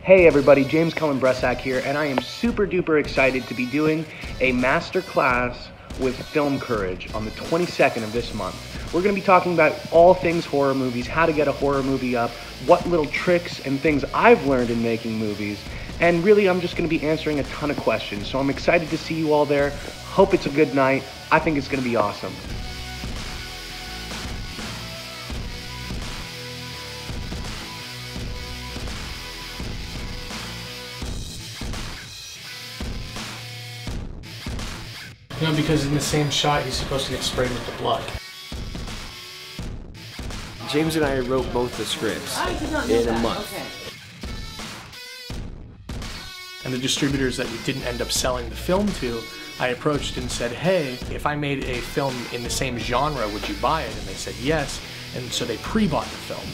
Hey everybody, James Cullen Bressack here, and I am super duper excited to be doing a master class with Film Courage on the 22nd of this month. We're going to be talking about all things horror movies, how to get a horror movie up, what little tricks and things I've learned in making movies, and really I'm just going to be answering a ton of questions. So I'm excited to see you all there. Hope it's a good night. I think it's going to be awesome. You know, because in the same shot, he's supposed to get sprayed with the blood. James and I wrote both the scripts in a month. Okay. And the distributors that we didn't end up selling the film to, I approached and said, hey, if I made a film in the same genre, would you buy it? And they said yes, and so they pre-bought the film.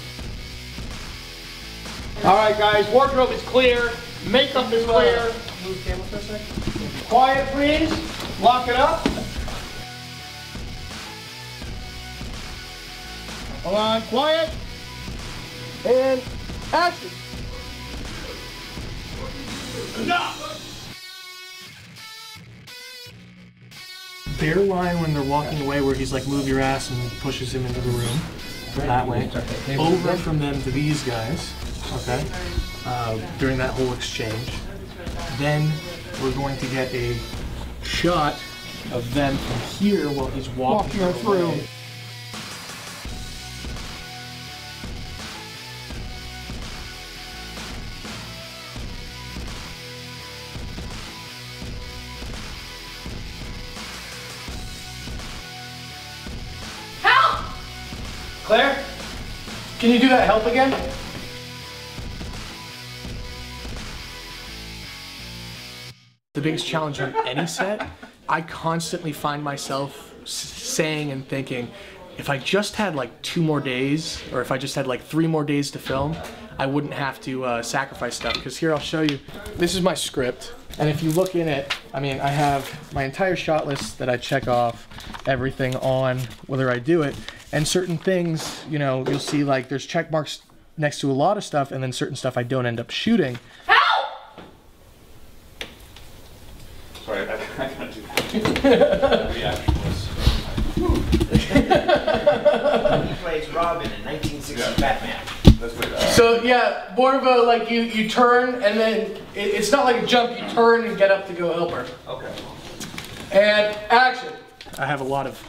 All right, guys, wardrobe is clear, makeup is clear. Move camera for a second. Quiet, please. Lock it up. Hold on, quiet. And action. Their line when they're walking away where he's like, move your ass, and pushes him into the room. That way. Over from them to these guys, okay, during that whole exchange. Then we're going to get a shot of them from here while he's walking through. Help! Claire? Can you do that help again? The biggest challenge on any set, I constantly find myself saying and thinking, if I just had like 2 more days, or if I just had like 3 more days to film, I wouldn't have to sacrifice stuff. Because here, I'll show you. This is my script, and if you look in it, I mean, I have my entire shot list that I check off everything on, whether I do it, and certain things, you know, you'll see like there's check marks next to a lot of stuff, and then certain stuff I don't end up shooting. Sorry, I can't do that. Reaction was. He plays Robin in 1960 Batman. That's what So yeah, more of a like you turn and then it's not like a jump. You turn and get up to go help her. Okay. And action. I have a lot of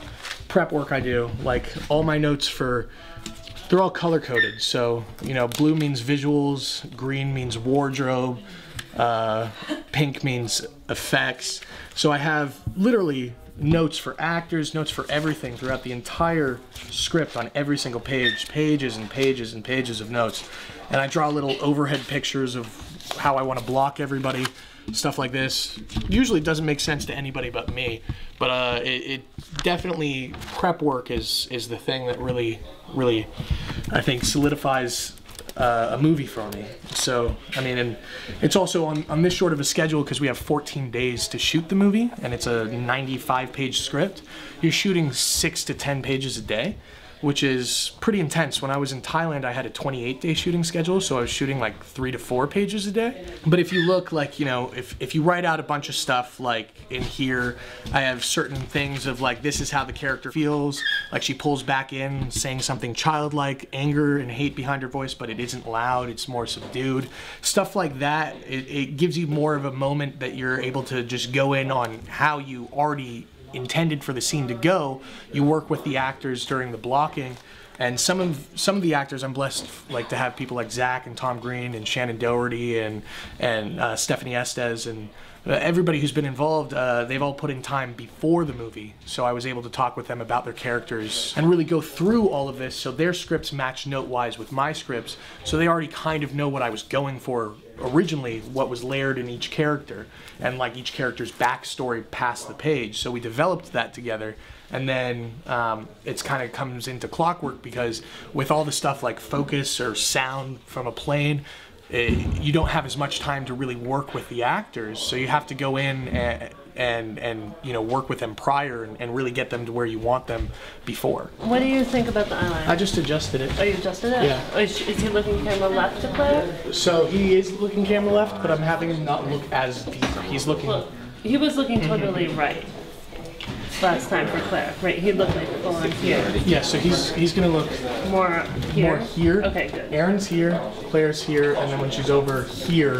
prep work I do. Like all my notes they're all color coded. So you know, blue means visuals, green means wardrobe, pink means effects. So I have literally notes for actors, notes for everything throughout the entire script on every single page, pages and pages and pages of notes. And I draw little overhead pictures of how I want to block everybody, stuff like this. Usually it doesn't make sense to anybody but me, but it definitely, prep work is the thing that really, I think solidifies a movie for me. So, I mean, and it's also on this short of a schedule because we have 14 days to shoot the movie, and it's a 95-page script. You're shooting 6 to 10 pages a day, which is pretty intense. When I was in Thailand, I had a 28-day shooting schedule, so I was shooting like 3 to 4 pages a day. But if you look, like, you know, if you write out a bunch of stuff, like in here, I have certain things of like, this is how the character feels, like she pulls back in, saying something childlike, anger and hate behind her voice, but it isn't loud, it's more subdued. Stuff like that, it gives you more of a moment that you're able to just go in on how you already intended for the scene to go. You work with the actors during the blocking, and some of the actors I'm blessed like to have people like Zach and Tom Green and Shannon Doherty and Stephanie Estes and everybody who's been involved. They've all put in time before the movie, so I was able to talk with them about their characters and really go through all of this, so their scripts match note-wise with my scripts, so they already kind of know what I was going for originally, what was layered in each character, and like each character's backstory past the page. So we developed that together, and then it's kind of comes into clockwork because with all the stuff like focus or sound from a plane, you don't have as much time to really work with the actors, so you have to go in and you know, work with them prior and really get them to where you want them before. What do you think about the eyeliner? I just adjusted it. Oh, you adjusted it? Yeah. Oh, is he looking camera left to Claire? So he is looking camera left, but I'm having him not look as deep. He's looking... Look, he was looking totally right last time for Claire, right? He looked like full on here. Yeah, so he's gonna look More here? more here. Okay, good. Erin's here, Claire's here, and then when she's over here,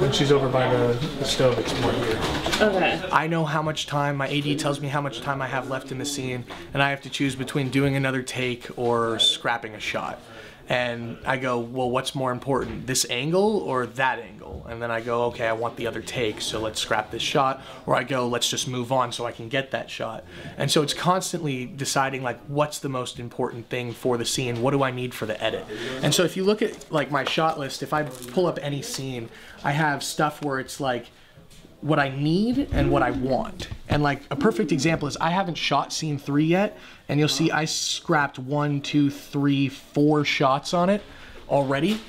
when she's over by the stove, it's more here. Okay. I know how much time, my AD tells me how much time I have left in the scene, and I have to choose between doing another take or scrapping a shot. And I go, well, what's more important, this angle or that angle? And then I go, okay, I want the other take, so let's scrap this shot. Or I go, let's just move on so I can get that shot. And so it's constantly deciding, like, what's the most important thing for the scene? What do I need for the edit? And so if you look at, like, my shot list, if I pull up any scene, I have stuff where it's like, what I need and what I want. And like a perfect example is I haven't shot scene 3 yet, and you'll see I scrapped 1, 2, 3, 4 shots on it already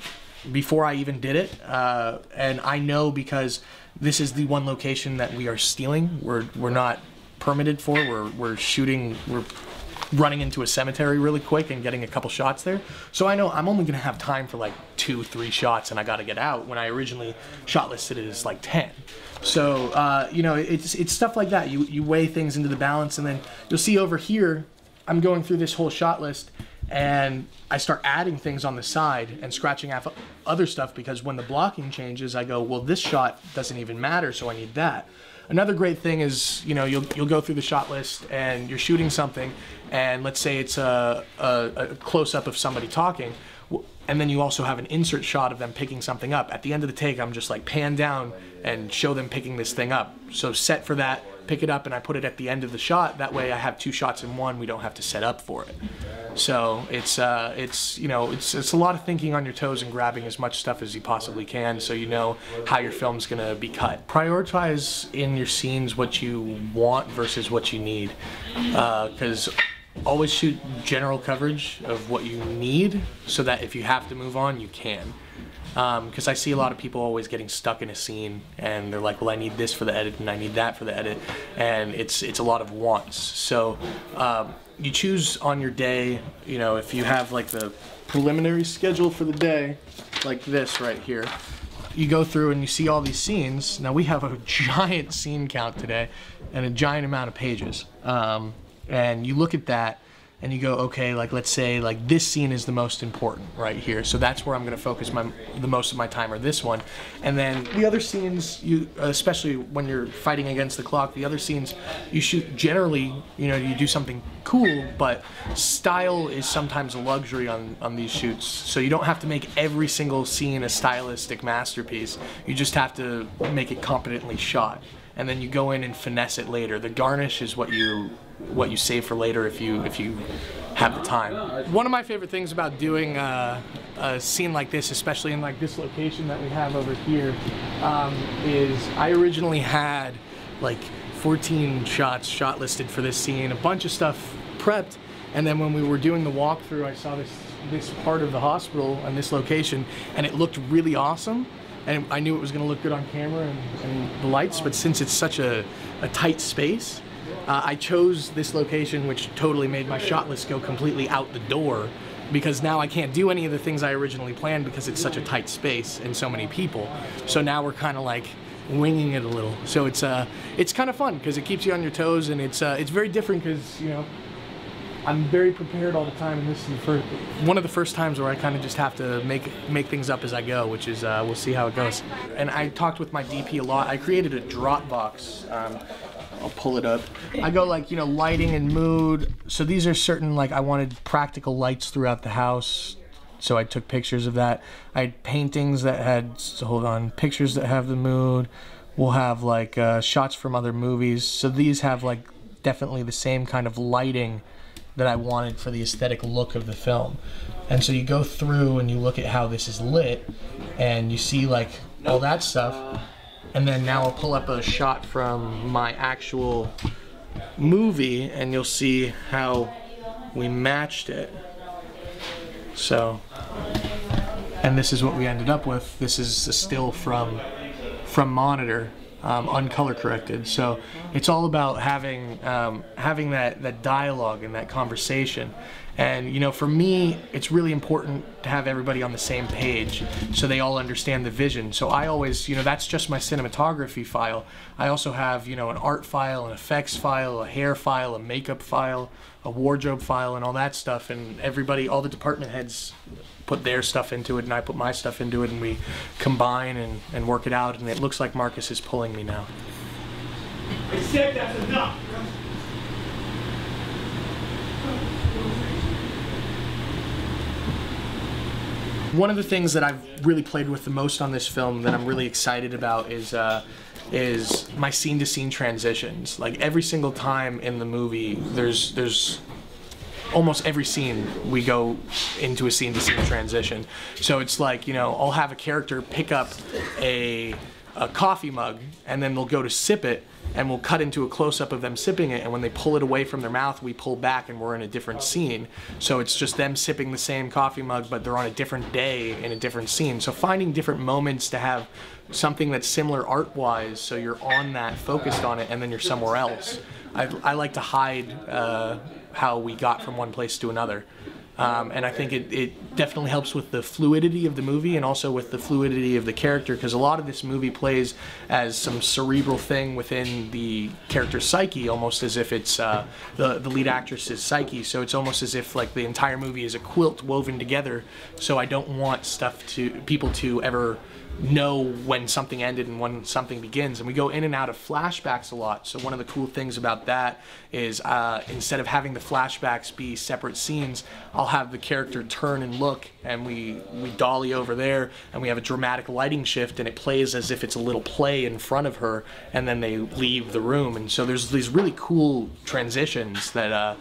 before I even did it. And I know because this is the one location that we are stealing. We're not permitted for. We're shooting. We're running into a cemetery really quick and getting a couple shots there. So I know I'm only gonna have time for like 2, 3 shots, and I gotta get out when I originally shot listed it as like 10. So, you know, it's stuff like that. You weigh things into the balance, and then you'll see over here, I'm going through this whole shot list, and I start adding things on the side and scratching off other stuff, because when the blocking changes, I go, well, this shot doesn't even matter, so I need that. Another great thing is, you know, you'll go through the shot list and you're shooting something, and let's say it's a close-up of somebody talking, and then you also have an insert shot of them picking something up. At the end of the take, I'm just like pan down and show them picking this thing up. So set for that, pick it up, and I put it at the end of the shot. That way I have 2 shots in one. We don't have to set up for it. So it's you know, it's a lot of thinking on your toes and grabbing as much stuff as you possibly can, so you know how your film's gonna be cut. Prioritize in your scenes what you want versus what you need, because always shoot general coverage of what you need, so that if you have to move on, you can. Because I see a lot of people always getting stuck in a scene, and they're like, well, I need this for the edit and I need that for the edit, and it's a lot of wants. So you choose on your day, you know, if you have like the preliminary schedule for the day, like this right here, you go through and you see all these scenes. Now we have a giant scene count today and a giant amount of pages. And you look at that and you go, okay, like let's say like this scene is the most important right here, so that's where I'm going to focus the most of my time, or this one. And then the other scenes, you, especially when you're fighting against the clock, the other scenes you shoot generally, you know, you do something cool, but style is sometimes a luxury on these shoots, so you don't have to make every single scene a stylistic masterpiece. You just have to make it competently shot, and then you go in and finesse it later. The garnish is what you save for later if you have the time. One of my favorite things about doing a scene like this, especially in like this location that we have over here, is I originally had like 14 shots shot listed for this scene, a bunch of stuff prepped, and then when we were doing the walkthrough, I saw this part of the hospital and this location, and it looked really awesome. And I knew it was going to look good on camera and the lights, but since it's such a tight space, I chose this location, which totally made my shot list go completely out the door, because now I can't do any of the things I originally planned because it's such a tight space and so many people. So now we're kind of like winging it a little. So it's kind of fun because it keeps you on your toes, and it's very different because, you know, I'm very prepared all the time, and this is one of the first times where I kind of just have to make things up as I go, which is we'll see how it goes. And I talked with my DP a lot. I created a Dropbox. I'll pull it up. I go like, you know, lighting and mood. So these are certain, like, I wanted practical lights throughout the house, so I took pictures of that. I had paintings that had, so hold on, pictures that have the mood. We'll have like shots from other movies. So these have like definitely the same kind of lighting that I wanted for the aesthetic look of the film. And so you go through and you look at how this is lit, and you see like all that stuff. And then now I'll pull up a shot from my actual movie, and you'll see how we matched it. So, and this is what we ended up with. This is a still from Monitor, uncolor corrected. So it's all about having that dialogue and that conversation. And you know, for me, it's really important to have everybody on the same page so they all understand the vision. So I always, you know, that's just my cinematography file. I also have, you know, an art file, an effects file, a hair file, a makeup file, a wardrobe file, and all that stuff. And everybody, all the department heads put their stuff into it, and I put my stuff into it, and we combine and work it out. And it looks like Marcus is pulling me now. I said that's enough. One of the things that I've really played with the most on this film that I'm really excited about is my scene-to-scene transitions. Like every single time in the movie, there's almost every scene we go into a scene-to-scene transition. So it's like, you know, I'll have a character pick up a coffee mug, and then they'll go to sip it, and we'll cut into a close-up of them sipping it, and when they pull it away from their mouth, we pull back and we're in a different scene. So it's just them sipping the same coffee mug, but they're on a different day in a different scene. So finding different moments to have something that's similar art-wise, so you're on that, focused on it, and then you're somewhere else. I like to hide how we got from one place to another. And I think it definitely helps with the fluidity of the movie and also with the fluidity of the character, because a lot of this movie plays as some cerebral thing within the character's psyche, almost as if it's the lead actress's psyche. So it's almost as if like the entire movie is a quilt woven together. So I don't want people to ever know when something ended and when something begins, and we go in and out of flashbacks a lot. So one of the cool things about that is instead of having the flashbacks be separate scenes, I'll have the character turn and look, and we dolly over there, and we have a dramatic lighting shift, and it plays as if it's a little play in front of her, and then they leave the room. And so there's these really cool transitions that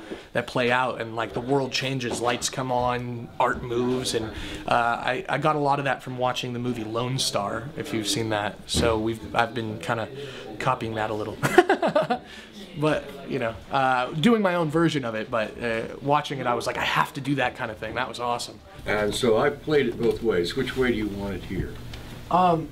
play out, and like the world changes, lights come on, art moves, and I got a lot of that from watching the movie Lone Star, if you've seen that. So I've been kind of copying that a little. But, you know, doing my own version of it, but watching it, I was like, I have to do that kind of thing. That was awesome. And so I played it both ways. Which way do you want it here? I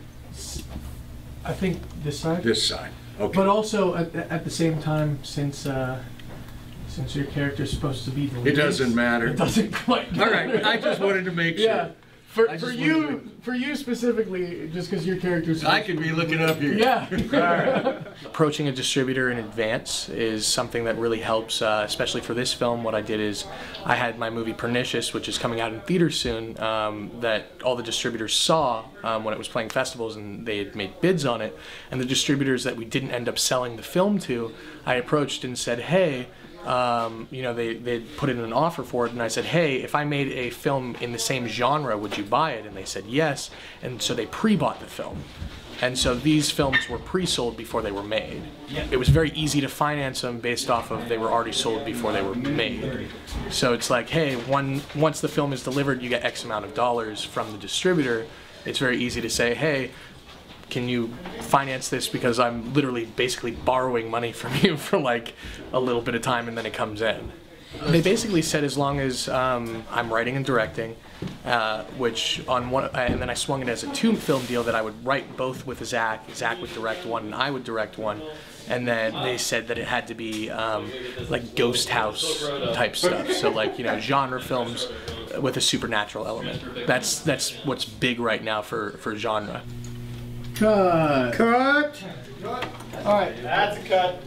think this side. This side. Okay. But also, at the same time, since your character's supposed to be the lead, it doesn't matter. It doesn't quite matter. All right, I just wanted to make sure. Yeah. For you specifically, just because your character's... I could be looking up here. Yeah. Right. Approaching a distributor in advance is something that really helps, especially for this film. What I did is I had my movie Pernicious, which is coming out in theaters soon, that all the distributors saw when it was playing festivals, and they had made bids on it. And the distributors that we didn't end up selling the film to, I approached and said, hey, you know, they put in an offer for it, and I said, hey, if I made a film in the same genre, would you buy it? And they said yes, and so they pre-bought the film. And so these films were pre-sold before they were made. It was very easy to finance them based off of they were already sold before they were made. So it's like, hey, once the film is delivered, you get X amount of dollars from the distributor. It's very easy to say, hey, can you finance this, because I'm literally basically borrowing money from you for like a little bit of time, and then it comes in. They basically said as long as I'm writing and directing, which on one, and then I swung it as a 2-film deal that I would write both with Zach. Zach would direct one, and I would direct one. And then they said that it had to be like ghost house type stuff. So like, you know, genre films with a supernatural element. That's what's big right now for genre. Cut. All right. That's a cut.